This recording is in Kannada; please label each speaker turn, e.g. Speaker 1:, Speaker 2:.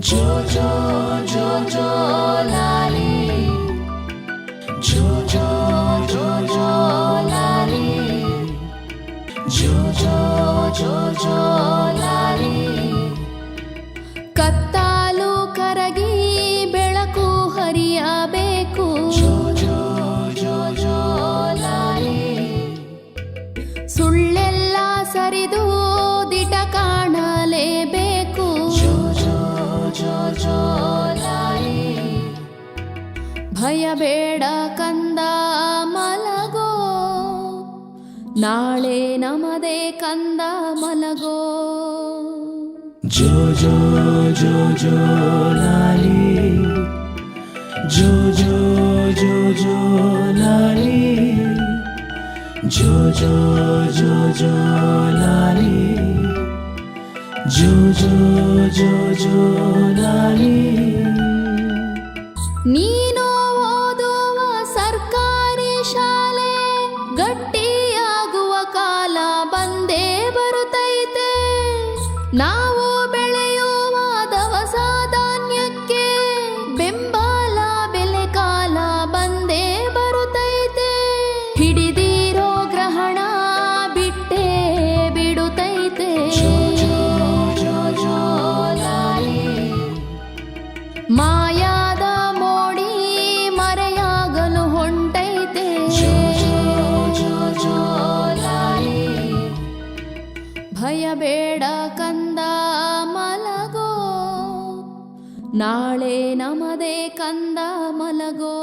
Speaker 1: ಜೋ ಜೋ ಜೋ ಜೋ ಲಾಲಿ, ಜೋ ಜೋ ಜೋ ಜೋ ಲಾಲಿ, ಜೋ ಜೋ ಜೋ ಜೋ ಲಾಲಿ.
Speaker 2: ಕತ್ತಾಲು ಕರಗಿ ಬೆಳಕು ಹರಿಯಬೇಕು,
Speaker 1: ಜೋ ಜೋ ಜೋ ಜೋ ಲಾಲಿ.
Speaker 2: ಸುಳ್ಳೆಲ್ಲ ಸರಿದು ದಿಟ ಕಾಣಲೇಬೇಕು,
Speaker 1: ಜೋ ಜೋ ಜೋ ಜೋ ಲಾಲಿ.
Speaker 2: ಭಯ ಬೇಡ ಕಂದ ಮಲಗೋ, ನಾಳೆ ನಮದೇ ಕಂದ ಮಲಗೋ.
Speaker 1: ಜೋ ಜೋ ಜೋ ಜೋ ಲಾಲಿ, ಜೋ ಜೋ ಜೋ ಜೋ ಲಾಲಿ, ಜೋ ಜೋ ಜೋ ಜೋ ಲಾಲಿ, ಜೋ ಜೋ ಜೋ ಜೋ ಲಾಲಿ.
Speaker 2: ನೀನು ಓದುವ ಸರ್ಕಾರಿ ಶಾಲೆ ಗಟ್ಟಿಯಾಗುವ ಕಾಲ ಬಂದೇ ಬರುತ್ತೈತೆ. ನಾವು ಬೆಳೆಯುವ ದವಸ ಧಾನ್ಯಕ್ಕೆ ಬೆಂಬಲ ಬೆಲೆ ಕಾಲ ಬಂದೇ ಬರುತ್ತೈತೆ. ಹಿಡಿದಿರೋ ಗ್ರಹಣ ಬಿಟ್ಟೇ ಬಿಡುತ್ತೈತೆ.
Speaker 1: ಜೋ ಜೋ ಜೋ ಜೋ ಲಾಲಿ.
Speaker 2: ಮಾಯಾದ ಮೋಡಿ ಮರೆಯಾಗಲು ಹೊಂಟೈತೆ.
Speaker 1: ಜೋ ಜೋ ಜೋ ಜೋ ಲಾಲಿ.
Speaker 2: ಭಯ ಬೇಡ ಕಂದ ಮಲಗೋ, ನಾಳೆ ನಮದೇ ಕಂದ ಮಲಗೋ.